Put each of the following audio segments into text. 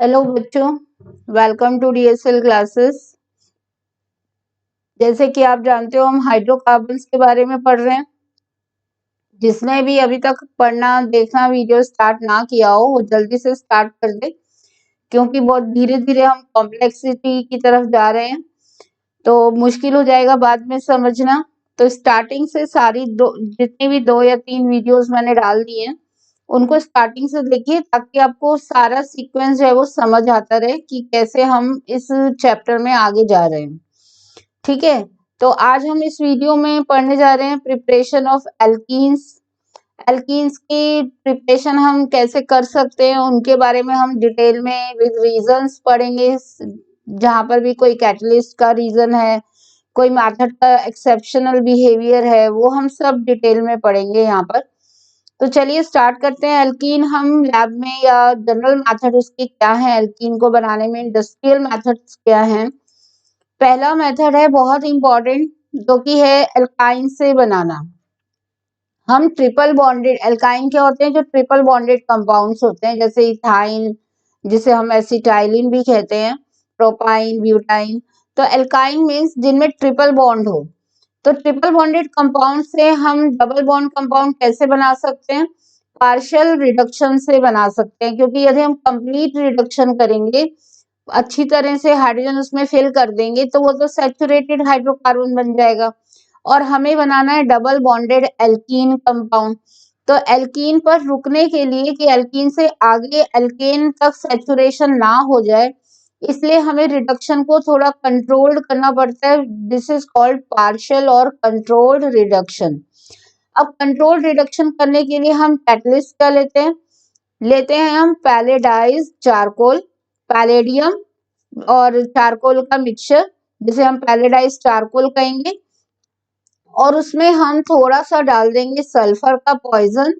Hello बच्चों, welcome to DSL classes. जैसे कि आप जानते हो हम हाइड्रोकार्बन्स के बारे में पढ़ रहे हैं। जिसने भी अभी तक पढ़ना देखना वीडियो स्टार्ट ना किया हो वो जल्दी से स्टार्ट कर दे, क्योंकि बहुत धीरे धीरे हम कॉम्प्लेक्सिटी की तरफ जा रहे हैं तो मुश्किल हो जाएगा बाद में समझना। तो स्टार्टिंग से सारी जितनी भी 2 या 3 वीडियोस मैंने डाल दिए हैं उनको स्टार्टिंग से देखिए, ताकि आपको सारा सीक्वेंस जो है वो समझ आता रहे कि कैसे हम इस चैप्टर में आगे जा रहे हैं। ठीक है, तो आज हम इस वीडियो में पढ़ने जा रहे हैं प्रिपरेशन ऑफ एल्कीन्स। एल्कीन्स की प्रिपरेशन हम कैसे कर सकते हैं उनके बारे में हम डिटेल में विद रीजंस पढ़ेंगे। जहां पर भी कोई कैटलिस्ट का रीजन है, कोई मेथड का एक्सेप्शनल बिहेवियर है, वो हम सब डिटेल में पढ़ेंगे यहाँ पर। तो चलिए स्टार्ट करते हैं। एल्कीन हम लैब में या जनरल मेथड उसके क्या है, एल्कीन को बनाने में इंडस्ट्रियल मेथड्स क्या हैं। पहला मेथड है बहुत इंपॉर्टेंट, जो कि है एल्काइन से बनाना। हम ट्रिपल बॉन्डेड एल्काइन क्या होते हैं, जो ट्रिपल बॉन्डेड कंपाउंड्स होते हैं, जैसे इथाइन, जिसे हम एसिटाइलिन भी कहते हैं, प्रोपाइन, ब्यूटाइन। तो एल्काइन मीन्स जिनमें ट्रिपल बॉन्ड हो। तो ट्रिपल बॉन्डेड कंपाउंड से हम डबल बॉन्ड कंपाउंड कैसे बना सकते हैं? पार्शियल रिडक्शन से बना सकते हैं, क्योंकि यदि हम कंप्लीट रिडक्शन करेंगे, अच्छी तरह से हाइड्रोजन उसमें फिल कर देंगे, तो वो तो सैचुरेटेड हाइड्रोकार्बन बन जाएगा। और हमें बनाना है डबल बॉन्डेड एल्कीन कंपाउंड। तो एल्कीन पर रुकने के लिए कि एल्कीन से आगे एल्केन तक सैचुरेशन ना हो जाए, इसलिए हमें रिडक्शन को थोड़ा कंट्रोल्ड करना पड़ता है। दिस इज कॉल्ड पार्शियल और कंट्रोल्ड रिडक्शन। अब कंट्रोल्ड रिडक्शन करने के लिए हम कैटलिस्ट क्या लेते हैं हम पैलेडाइज चारकोल, पैलेडियम और चारकोल का मिक्सचर, जिसे हम पैलेडाइज चारकोल कहेंगे। और उसमें हम थोड़ा सा डाल देंगे सल्फर का पॉइजन,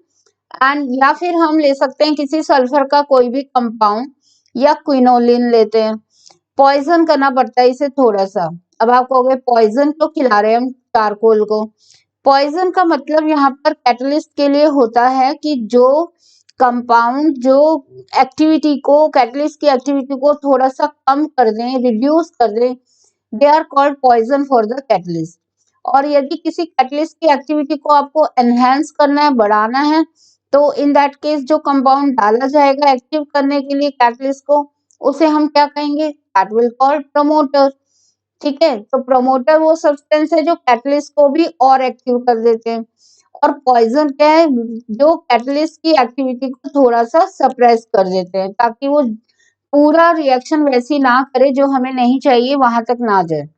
एंड या फिर हम ले सकते हैं किसी सल्फर का कोई भी कंपाउंड, या क्विनोलिन लेते हैं। पॉइजन करना पड़ता है इसे थोड़ा सा। अब आप कहोगे पॉइजन क्यों खिला रहे हैं हम चारकोल को? पॉइजन का मतलब यहाँ पर कैटलिस्ट के लिए होता है कि जो कंपाउंड जो एक्टिविटी को, कैटलिस्ट की एक्टिविटी को थोड़ा सा कम कर दें, रिड्यूस कर दें, they are called poison for the catalyst. और यदि किसी कैटलिस्ट की एक्टिविटी को आपको एनहेंस करना है, बढ़ाना है, तो इन दैट केस जो कंपाउंड डाला जाएगा एक्टिव करने के लिए कैटलिस्ट को, उसे हम क्या कहेंगे? That will called promoter. ठीक है, तो प्रमोटर वो सब्सटेंस है जो कैटलिस्ट को भी और एक्टिव कर देते हैं। और पॉइजन क्या है? जो कैटलिस्ट की एक्टिविटी को थोड़ा सा सप्रेस कर देते हैं, ताकि वो पूरा रिएक्शन वैसी ना करे जो हमें नहीं चाहिए, वहां तक ना जाए।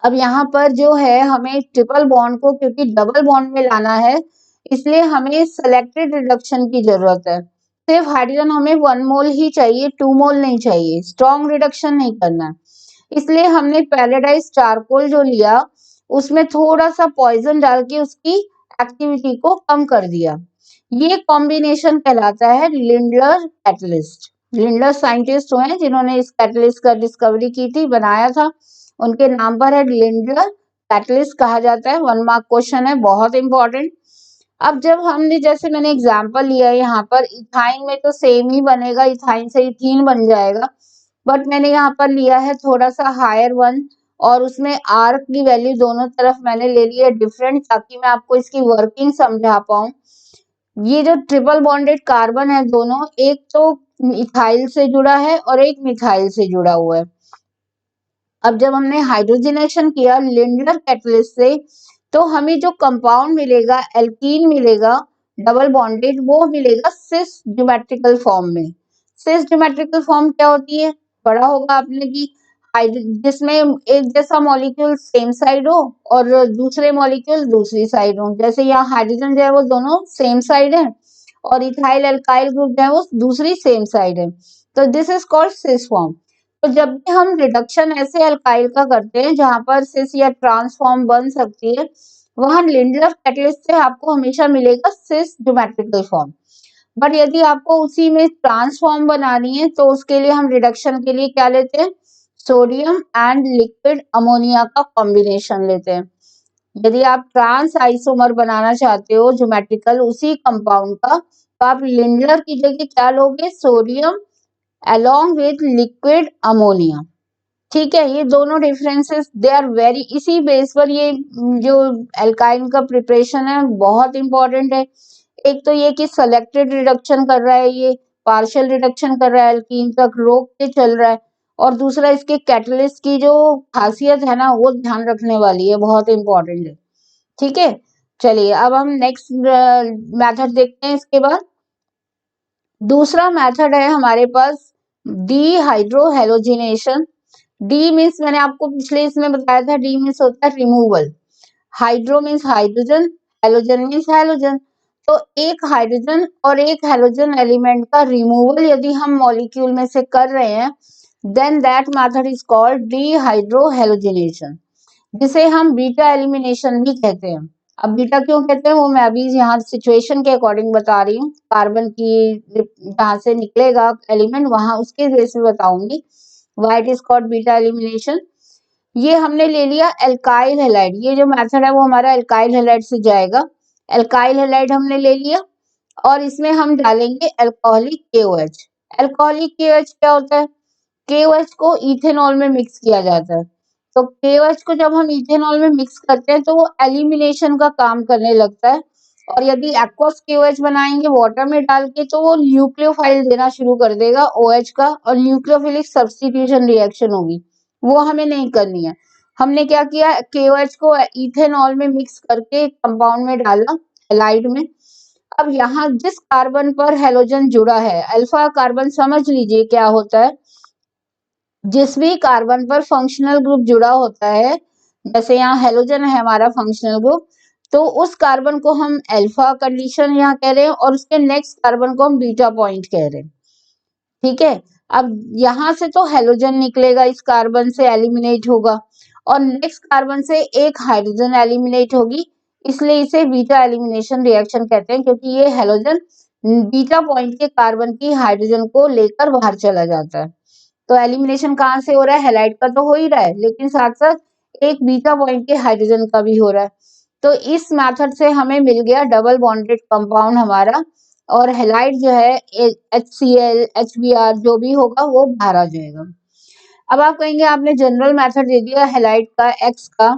अब यहाँ पर जो है हमें ट्रिपल बॉन्ड को क्योंकि डबल बॉन्ड में लाना है, इसलिए हमें सेलेक्टेड रिडक्शन की जरूरत है। सिर्फ हाइड्रोजन हमें 1 मोल ही चाहिए, 2 मोल नहीं चाहिए, स्ट्रॉन्ग रिडक्शन नहीं करना है। इसलिए हमने पैलेडाइज चारकोल जो लिया, उसमें थोड़ा सा पॉइजन डाल के उसकी एक्टिविटी को कम कर दिया। ये कॉम्बिनेशन कहलाता है लिंडलर कैटलिस्ट। लिंडलर साइंटिस्ट हुए हैं जिन्होंने इस कैटलिस्ट का डिस्कवरी की थी, बनाया था, उनके नाम पर है लिंडलर कैटलिस्ट कहा जाता है। 1 मार्क क्वेश्चन है, बहुत इंपॉर्टेंट। अब जब हमने, जैसे मैंने एग्जांपल लिया है यहाँ पर, इथाइन में तो सेम ही बनेगा, इथाइन से इथीन बन जाएगा, बट मैंने यहाँ पर लिया है थोड़ा सा हायर वन, और उसमें आर की वैल्यू दोनों तरफ मैंने ले ली है डिफरेंट, ताकि मैं आपको इसकी वर्किंग समझा पाऊं। ये जो ट्रिपल बॉन्डेड कार्बन है दोनों, एक तो इथाइल से जुड़ा है और एक मिथाइल से जुड़ा हुआ है। अब जब हमने हाइड्रोजनेशन किया लिंडलर कैटलिस्ट से, तो हमें जो कंपाउंड मिलेगा, एल्कीन मिलेगा डबल बॉन्डेड, वो मिलेगा सिस ज्योमेट्रिकल फॉर्म में। सिस ज्योमेट्रिकल फॉर्म क्या होती है? पढ़ा होगा आपने कि जिसमें एक जैसा मॉलिक्यूल सेम साइड हो और दूसरे मॉलिक्यूल दूसरी साइड हो। जैसे यहाँ हाइड्रोजन जो है वो दोनों सेम साइड है, और इथाइल एल्काइल ग्रुप जो है वो दूसरी सेम साइड है। तो this is called cis form. तो जब भी हम रिडक्शन ऐसे अल्काइल का करते हैं जहां पर सिस या ट्रांसफॉर्म बन सकती है, वहां लिंडलर कैटलिस्ट से आपको हमेशा मिलेगा सिस ज्योमेट्रिकल फॉर्म। बट यदि आपको उसी में ट्रांसफॉर्म बनानी है, तो उसके लिए हम रिडक्शन के लिए क्या लेते हैं? सोडियम एंड लिक्विड अमोनिया का कॉम्बिनेशन लेते हैं। यदि आप ट्रांस आइसोमर बनाना चाहते हो ज्योमेट्रिकल उसी कंपाउंड का, तो आप लिंडलर की जगह क्या लोगे? Sodium along with liquid ammonia। ठीक है, ये दोनों डिफरेंसेस दे आर वेरी, इसी बेस पर ये जो एल्काइन का प्रिपरेशन है बहुत इंपॉर्टेंट है। एक तो ये कि सेलेक्टेड रिडक्शन कर रहा है, ये पार्शियल रिडक्शन कर रहा है, एल्कीन तक रोक के चल रहा है, और दूसरा इसके कैटलिस्ट की जो खासियत है ना वो ध्यान रखने वाली है, बहुत इंपॉर्टेंट है। ठीक है, चलिए अब हम नेक्स्ट मेथड देखते हैं। इसके बाद दूसरा मेथड है हमारे पास डीहाइड्रोहेलोजिनेशन। डी मीन्स मैंने आपको पिछले इसमें बताया था, डी मीन्स होता है removal, hydro means hydrogen, halogen means halogen. तो एक हाइड्रोजन और एक हेलोजन एलिमेंट का रिमूवल यदि हम मॉलिक्यूल में से कर रहे हैं, then that method is called dehydrohalogenation, जिसे हम बीटा एलिमिनेशन भी कहते हैं। अब बीटा क्यों कहते हैं वो मैं अभी यहाँ सिचुएशन के अकॉर्डिंग बता रही हूँ, कार्बन की जहाँ से निकलेगा एलिमेंट वहां उसके बेस में बताऊंगी why it is called beta elimination. ये हमने ले लिया एल्काइल हैलाइड, ये जो मेथड है वो हमारा एल्काइल हैलाइड से जाएगा। एल्काइल हैलाइड हमने ले लिया और इसमें हम डालेंगे अल्कोहलिक KOH। अल्कोहलिक KOH क्या होता है? KOH को इथेनॉल में मिक्स किया जाता है। तो KOH को जब हम इथेनॉल में मिक्स करते हैं तो वो एलिमिनेशन का काम करने लगता है, और यदि एक्वस KOH बनाएंगे वाटर में डाल के तो वो न्यूक्लियोफाइल देना शुरू कर देगा OH का, और न्यूक्लियोफिलिक सब्स्टिट्यूशन रिएक्शन होगी, वो हमें नहीं करनी है। हमने क्या किया, KOH को इथेनॉल में मिक्स करके कंपाउंड में डाला हैलाइड में। अब यहाँ जिस कार्बन पर हेलोजन जुड़ा है, अल्फा कार्बन समझ लीजिए क्या होता है, जिस भी कार्बन पर फंक्शनल ग्रुप जुड़ा होता है, जैसे यहाँ हेलोजन है हमारा फंक्शनल ग्रुप, तो उस कार्बन को हम अल्फा कंडीशन यहाँ कह रहे हैं और उसके नेक्स्ट कार्बन को हम बीटा पॉइंट कह रहे हैं। ठीक है, अब यहाँ से तो हेलोजन निकलेगा, इस कार्बन से एलिमिनेट होगा, और नेक्स्ट कार्बन से एक हाइड्रोजन एलिमिनेट होगी, इसलिए इसे बीटा एलिमिनेशन रिएक्शन कहते हैं, क्योंकि ये हेलोजन बीटा पॉइंट के कार्बन की हाइड्रोजन को लेकर बाहर चला जाता है। तो एलिमिनेशन कहाँ से हो रहा है, हैलाइड का तो हो ही रहा है, लेकिन साथ साथ एक बीटा पॉइंट के हाइड्रोजन का भी हो रहा है। तो इस मेथड से हमें मिल गया डबल बॉन्डेड कंपाउंड हमारा, और हैलाइड जो है HCl HBr जो भी होगा वो बाहर आ जाएगा। अब आप कहेंगे आपने जनरल मेथड दे दिया हैलाइड का X का,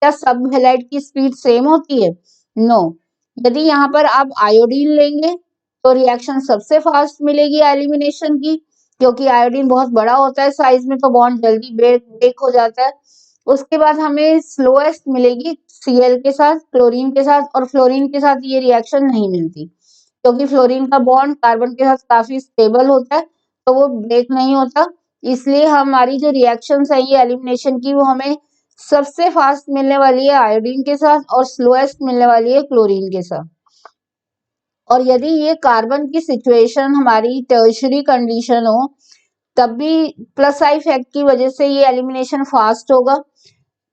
क्या सब हैलाइड की स्पीड सेम होती है? नो। यदि यहाँ पर आप आयोडीन लेंगे तो रिएक्शन सबसे फास्ट मिलेगी एलिमिनेशन की, क्योंकि आयोडीन बहुत बड़ा होता है साइज में, तो बॉन्ड जल्दी ब्रेक हो जाता है। उसके बाद हमें स्लोएस्ट मिलेगी Cl के साथ, क्लोरीन के साथ, और फ्लोरीन के साथ ये रिएक्शन नहीं मिलती, क्योंकि फ्लोरीन का बॉन्ड कार्बन के साथ काफी स्टेबल होता है, तो वो ब्रेक नहीं होता। इसलिए हमारी जो रिएक्शन है ये एलिमिनेशन की, वो हमें सबसे फास्ट मिलने वाली है आयोडीन के साथ और स्लोएस्ट मिलने वाली है क्लोरीन के साथ। और यदि ये कार्बन की सिचुएशन हमारी टर्शरी कंडीशन हो, तब भी प्लस आई इफेक्ट की वजह से ये एलिमिनेशन फास्ट होगा,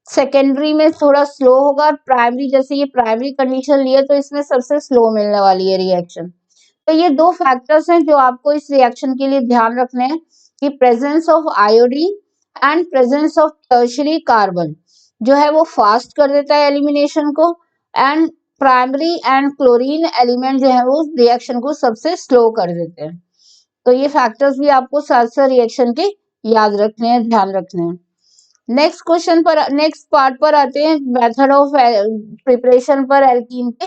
सेकेंडरी में थोड़ा स्लो होगा, प्राइमरी जैसे ये प्राइमरी कंडीशन लिए तो इसमें सबसे स्लो मिलने वाली है रिएक्शन। तो ये दो फैक्टर्स हैं जो आपको इस रिएक्शन के लिए ध्यान रखने हैं, कि presence of iodine and presence of tertiary carbon जो है वो फास्ट कर देता है एलिमिनेशन को, and primary and chlorine element जो है वो रिएक्शन को सबसे स्लो कर देते हैं। तो ये फैक्टर्स भी आपको साथ साथ रिएक्शन के याद रखने हैं, ध्यान रखने हैं। नेक्स्ट क्वेश्चन पर, नेक्स्ट पार्ट पर आते हैं, मेथड ऑफ प्रिपरेशन पर एल्कीन के।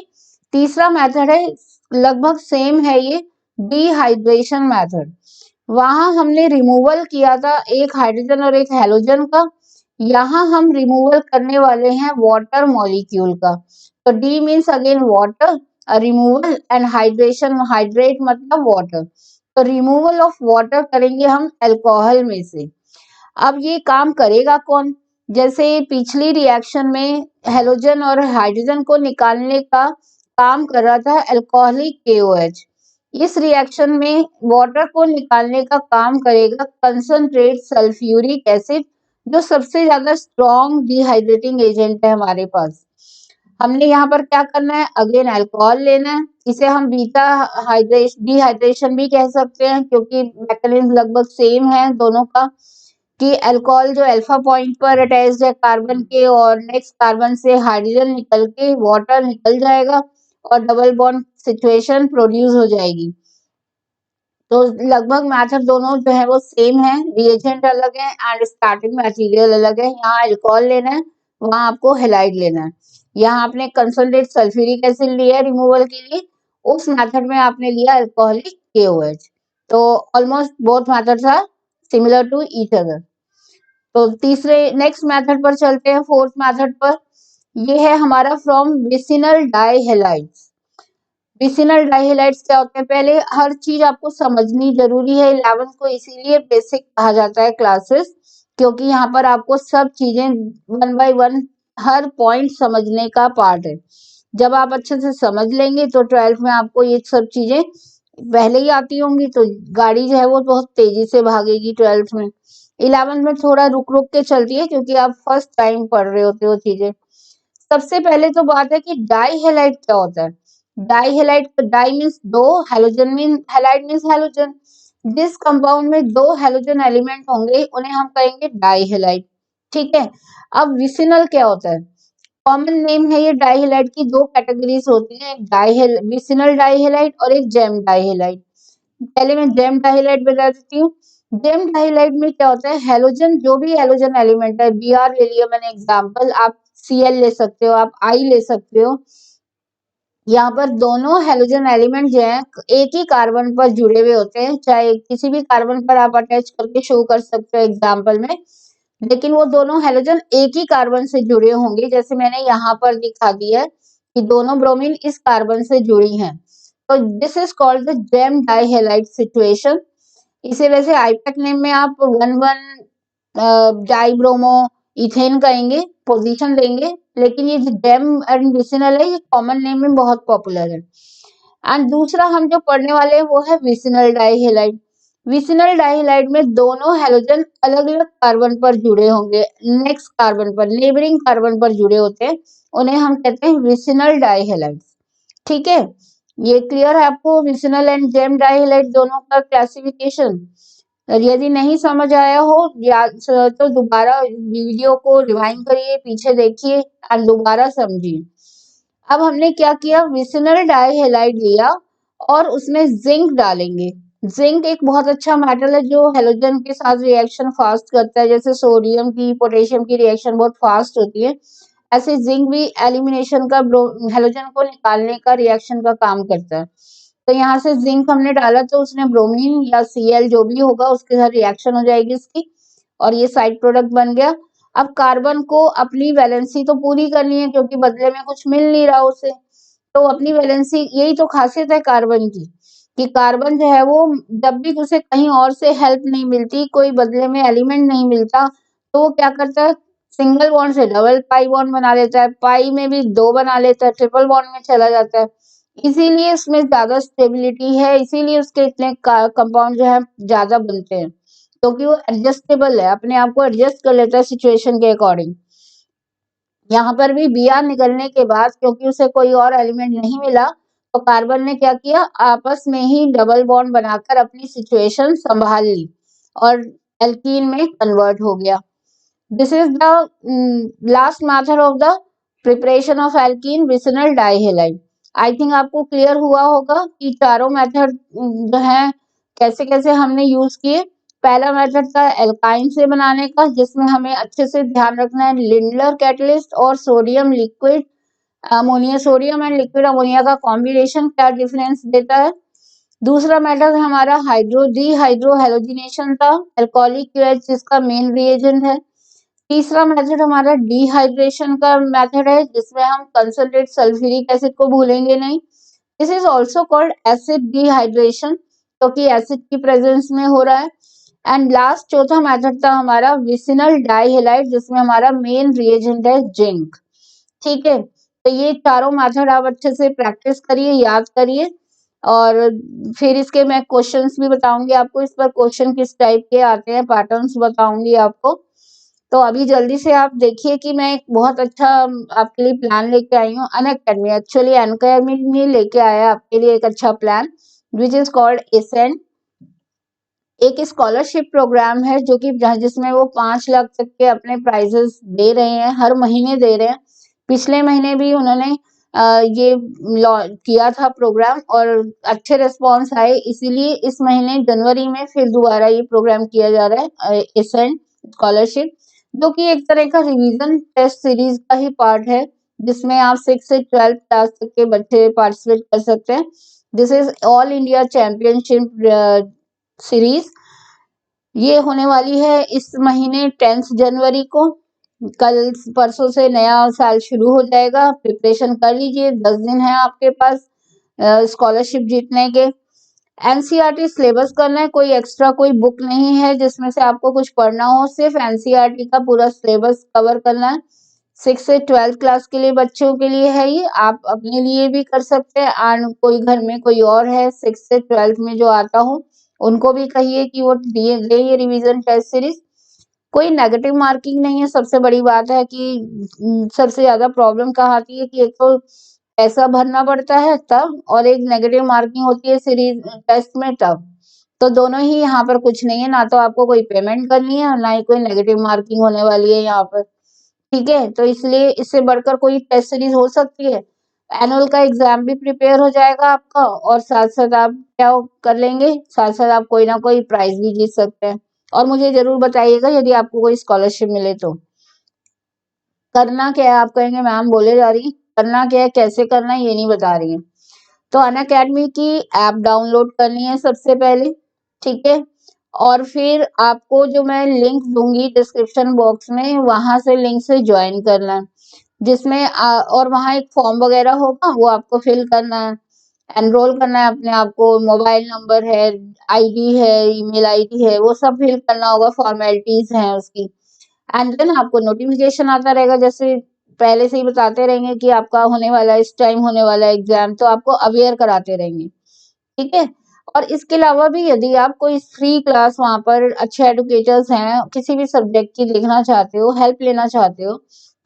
तीसरा मेथड है, लगभग सेम है ये, डिहाइड्रेशन मेथड। वहां हमने रिमूवल किया था एक हाइड्रोजन और एक हेलोजन का, यहाँ हम रिमूवल करने वाले हैं वाटर मॉलिक्यूल का। तो D means again water, removal, and hydration, hydrate मतलब वाटर। तो रिमूवल ऑफ वाटर करेंगे हम अल्कोहल में से। अब ये काम करेगा कौन? जैसे पिछली रिएक्शन में हेलोजन और हाइड्रोजन को निकालने का काम कर रहा था अल्कोहलिक KOH, इस रिएक्शन में वाटर को निकालने का काम करेगा कंसंट्रेट सल्फ्यूरिक एसिड, जो सबसे ज्यादा स्ट्रॉन्ग डिहाइड्रेटिंग एजेंट है हमारे पास। हमने यहाँ पर क्या करना है, अगेन अल्कोहल लेना है, इसे हम बीटा डिहाइड्रेशन भी कह सकते हैं, क्योंकि मैकेनिज्म लगभग सेम है दोनों का, कि अल्कोहल जो अल्फा पॉइंट पर अटैच्ड है कार्बन के, और नेक्स्ट कार्बन से हाइड्रोजन निकल के वाटर निकल जाएगा और डबल बॉन्ड सिचुएशन प्रोड्यूस हो जाएगी। तो लगभग मेथड दोनों जो है वो सेम है, रिएजेंट अलग है एंड स्टार्टिंग मटेरियल अलग है। यहाँ अल्कोहल लेना है, वहां आपको हैलाइड लेना है। यहाँ आपने कंसंट्रेट सल्फ्यूरिक एसिड लिया है रिमूवल के लिए, उस मेथड में आपने लिया अल्कोहलिक KOH। तो almost both methods are similar to each other. तो तीसरे नेक्स्ट मेथड पर चलते हैं, फोर्थ मेथड पर। ये है हमारा फ्रॉम विसिनल डाइहैलाइड्स। विसिनल डाइहैलाइड्स क्या होते हैं, पहले हर चीज आपको समझनी जरूरी है 11th को, इसीलिए बेसिक कहा जाता है क्लासेस, क्योंकि यहाँ पर आपको सब चीजें 1 by 1 हर पॉइंट समझने का पार्ट है। जब आप अच्छे से समझ लेंगे तो 12th में आपको ये सब चीजें पहले ही आती होंगी, तो गाड़ी जो है वो बहुत तेजी से भागेगी 12th में। 11th में थोड़ा रुक रुक के चलती है, क्योंकि आप फर्स्ट टाइम पढ़ रहे होते हो चीजें। सबसे पहले तो बात है कि डाइहैलाइड क्या होता है। डाइहैलाइड, डाई मीन्स दो, halogen mean, halide means halogen. जिस कंपाउंड में दो हैलोजन एलिमेंट होंगे उन्हें हम कहेंगे डाइहैलाइड। ठीक है। अब विसिनल क्या होता है, कॉमन नेम है ये डाइहैलाइड की। दो कैटेगरीज होती है, एक विसिनल डाइहैलाइड और एक जेम डाइहैलाइड। पहले मैं जेम डाइहैलाइड बता देती हूँ। जेम डाइहैलाइड में क्या होता है, हैलोजन, जो भी हैलोजन एलिमेंट है, Br ले लिया मैंने एग्जांपल, आप Cl ले सकते हो, आप I ले सकते हो। यहाँ पर दोनों हैलोजन एलिमेंट जो है एक ही कार्बन पर जुड़े हुए होते हैं, चाहे किसी भी कार्बन पर आप अटैच करके शो कर सकते हो एग्जांपल में, लेकिन वो दोनों हैलोजन एक ही कार्बन से जुड़े होंगे। जैसे मैंने यहाँ पर दिखा दिया है कि दोनों ब्रोमीन इस कार्बन से जुड़ी हैं, तो this is called the gem dihalide situation. इसे वैसे आईपैक नेम में आप 1,1 डाइब्रोमो इथेन कहेंगे, पोजीशन देंगे, लेकिन ये जो जेम एंड विसिनल है ये कॉमन नेम में बहुत पॉपुलर है। एंड दूसरा हम जो पढ़ने वाले हैं वो है विसिनल डाइहैलाइड। विसिनल डाइहैलाइड में दोनों हैलोजन अलग अलग कार्बन पर जुड़े होंगे, नेक्स्ट कार्बन पर, नेबरिंग कार्बन पर जुड़े होते हैं, उन्हें हम कहते हैं विसिनल डाइहैलाइड। ठीक है, ये क्लियर है आपको विसिनल एंड जेम डाइहैलाइड दोनों का क्लासिफिकेशन। यदि नहीं समझ आया हो या तो दोबारा वीडियो को रिवाइंड करिए, पीछे देखिए और दोबारा समझिए। अब हमने क्या किया, विसिनल डाइहैलाइड लिया और उसमें जिंक डालेंगे। जिंक एक बहुत अच्छा मेटल है जो हैलोजन के साथ रिएक्शन फास्ट करता है, जैसे सोडियम की पोटेशियम की रिएक्शन बहुत फास्ट होती है, ऐसे जिंक भी एलिमिनेशन का, हैलोजन को निकालने का रिएक्शन का काम करता है। तो यहाँ से जिंक हमने डाला तो उसने ब्रोमीन या Cl जो भी होगा उसके साथ रिएक्शन हो जाएगी इसकी, और ये साइड प्रोडक्ट बन गया। अब कार्बन को अपनी वैलेंसी तो पूरी करनी है, क्योंकि बदले में कुछ मिल नहीं रहा उसे, तो अपनी वैलेंसी, यही तो खासियत है कार्बन की, कि कार्बन जो है वो जब भी उसे कहीं और से हेल्प नहीं मिलती, कोई बदले में एलिमेंट नहीं मिलता, तो वो क्या करता है, सिंगल बॉन्ड से डबल पाई बॉन्ड बना लेता है, पाई में भी 2 बना लेता है, ट्रिपल बॉन्ड में चला जाता है। इसीलिए इसमें ज्यादा स्टेबिलिटी है, इसीलिए उसके इतने कंपाउंड जो है ज्यादा बनते हैं, क्योंकि वो एडजस्टेबल है, अपने आप को एडजस्ट कर लेता है सिचुएशन के अकॉर्डिंग। यहाँ पर भी Br निकलने के बाद, क्योंकि उसे कोई और एलिमेंट नहीं मिला, तो कार्बन ने क्या किया, आपस में ही डबल बॉन्ड बनाकर अपनी सिचुएशन संभाल ली और एल्कीन में कन्वर्ट हो गया। This is the last method of the preparation of alkene, vicinal dihalide. I think आपको क्लियर हुआ होगा कि चारों मेथड जो है कैसे कैसे हमने यूज किए। पहला मेथड था एल्काइन से बनाने का, जिसमें हमें अच्छे से ध्यान रखना है लिंडलर कैटलिस्ट और sodium liquid ammonia, sodium and liquid ammonia का कॉम्बिनेशन क्या डिफरेंस देता है। दूसरा मेथड हमारा हाइड्रो हैलोजिनेशन था, अल्कोहलिक QH जिसका मेन रिएजेंट है। तीसरा मेथड हमारा डिहाइड्रेशन का मेथड है, जिसमें हम कंसंट्रेट सल्फ्यूरिक एसिड को भूलेंगे नहीं। This is also called acid dehydration, क्योंकि एसिड की प्रेजेंस में हो रहा है। एंड लास्ट चौथा मेथड था हमारा विसिनल डाइहैलाइड, जिसमें हमारा मेन रिएजेंट है जिंक। ठीक है, तो ये चारों मेथड आप अच्छे से प्रैक्टिस करिए, याद करिए, और फिर इसके मैं क्वेश्चंस भी बताऊंगी आपको, इस पर क्वेश्चन किस टाइप के आते हैं, पैटर्न्स बताऊंगी आपको। तो अभी जल्दी से आप देखिए कि मैं एक बहुत अच्छा आपके लिए प्लान लेके आई हूँ। अनअकैडमी, एक्चुअली अनअकैडमी लेके आया आपके लिए एक अच्छा plan, which is called ascent. एक स्कॉलरशिप प्रोग्राम है जो कि जिसमें वो 5 लाख तक के अपने प्राइजेस दे रहे हैं, हर महीने दे रहे हैं। पिछले महीने भी उन्होंने ये किया था प्रोग्राम और अच्छे रिस्पॉन्स आए, इसीलिए इस महीने जनवरी में फिर दोबारा ये प्रोग्राम किया जा रहा है एसेंट स्कॉलरशिप, जो कि एक तरह का रिवीजन टेस्ट सीरीज का ही पार्ट है, जिसमें आप 6 से 12 क्लास तक के बच्चे पार्टिसिपेट कर सकते हैं। This is all India championship series. ये होने वाली है इस महीने 10 जनवरी को। कल परसों से नया साल शुरू हो जाएगा, प्रिपरेशन कर लीजिए, 10 दिन है आपके पास स्कॉलरशिप जीतने के। एनसीईआरटी सिलेबस करना है, कोई एक्स्ट्रा कोई बुक नहीं है जिसमें से आपको कुछ पढ़ना हो, सिर्फ एनसीईआरटी का पूरा सिलेबस कवर करना है। 6 से 12 क्लास के लिए बच्चों के लिए है ये, आप अपने लिए भी कर सकते हैं और कोई घर में कोई और है 6 से 12 में जो आता हो, उनको भी कहिए कि वो दे ये रिवीजन टेस्ट सीरीज। कोई नेगेटिव मार्किंग नहीं है। सबसे बड़ी बात है कि सबसे ज्यादा प्रॉब्लम कहाँ आती है कि एक तो पैसा भरना पड़ता है तब, और एक नेगेटिव मार्किंग होती है सीरीज टेस्ट में तब। तो दोनों ही यहाँ पर कुछ नहीं है, ना तो आपको कोई पेमेंट करनी है और ना ही कोई नेगेटिव मार्किंग होने वाली है यहाँ पर। ठीक है, तो इसलिए इससे बढ़कर कोई टेस्ट सीरीज हो सकती है। एनुअल का एग्जाम भी प्रिपेयर हो जाएगा आपका, और साथ साथ आप क्या कर लेंगे, साथ साथ आप कोई ना कोई प्राइज भी जीत सकते हैं। और मुझे जरूर बताइएगा यदि आपको कोई स्कॉलरशिप मिले तो। करना क्या है, आप कहेंगे मैम बोले जा रही, करना क्या है, कैसे करना है, ये नहीं बता रही है। तो अनअकैडमी की ऐप डाउनलोड करनी है सबसे पहले, ठीक है। और फिर आपको जो मैं लिंक दूंगी डिस्क्रिप्शन बॉक्स में, वहां से लिंक से ज्वाइन करना है, जिसमें और वहां एक फॉर्म वगैरह होगा, वो आपको फिल करना है, एनरोल करना है अपने आप को, मोबाइल नंबर है, आईडी है, ईमेल आईडी है, वो सब फिल करना होगा, फॉर्मेलिटीज हैं उसकी। एंड देन आपको नोटिफिकेशन आता रहेगा, जैसे पहले से ही बताते रहेंगे कि आपका होने वाला है, इस टाइम होने वाला है एग्जाम, तो आपको अवेयर कराते रहेंगे, ठीक है। और इसके अलावा भी यदि आप कोई फ्री क्लास वहां पर अच्छे एडुकेटर्स हैं, किसी भी सब्जेक्ट की देखना चाहते हो, हेल्प लेना चाहते हो,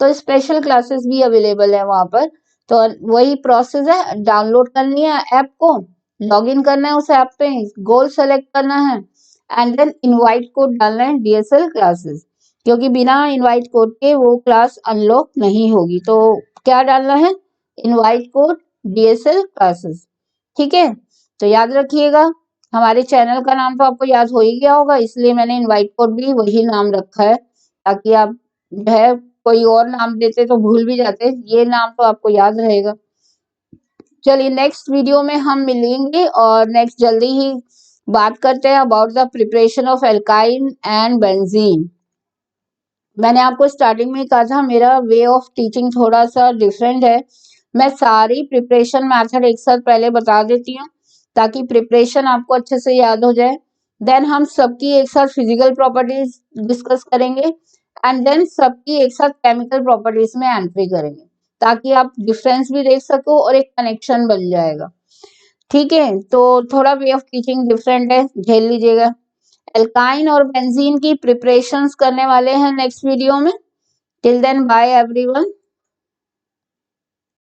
तो स्पेशल क्लासेस भी अवेलेबल है वहां पर। तो वही प्रोसेस है, डाउनलोड करनी है ऐप को, लॉग इन करना है उस ऐप पे, गोल सेलेक्ट करना है, एंड देन इनवाइट कोड डालना है डीएसएल क्लासेस, क्योंकि बिना इनवाइट कोड के वो क्लास अनलॉक नहीं होगी। तो क्या डालना है, इनवाइट कोड डीएसएल क्लासेस, ठीक है। तो याद रखिएगा, हमारे चैनल का नाम तो आपको याद हो ही गया होगा, इसलिए मैंने इनवाइट कोड भी वही नाम रखा है, ताकि आप जो है कोई और नाम देते तो भूल भी जाते, ये नाम तो आपको याद रहेगा। चलिए नेक्स्ट वीडियो में हम मिलेंगे और नेक्स्ट जल्दी ही बात करते हैं about the preparation of alkyne and benzene. मैंने आपको स्टार्टिंग में कहा था मेरा वे ऑफ टीचिंग थोड़ा सा डिफरेंट है, मैं सारी प्रिपरेशन मेथड एक साथ पहले बता देती हूँ ताकि प्रिपरेशन आपको अच्छे से याद हो जाए। देन हम सबकी एक साथ फिजिकल प्रॉपर्टीज डिस्कस करेंगे, एंड देन सबकी एक साथ केमिकल प्रॉपर्टीज में एंट्री करेंगे, ताकि आप डिफरेंस भी देख सको और एक कनेक्शन बन जाएगा, ठीक है। तो थोड़ा वे ऑफ टीचिंग डिफरेंट है, झेल लीजिएगा। एल्काइन और बेंजीन की प्रिपरेशंस करने वाले हैं नेक्स्ट वीडियो में। Till then bye everyone.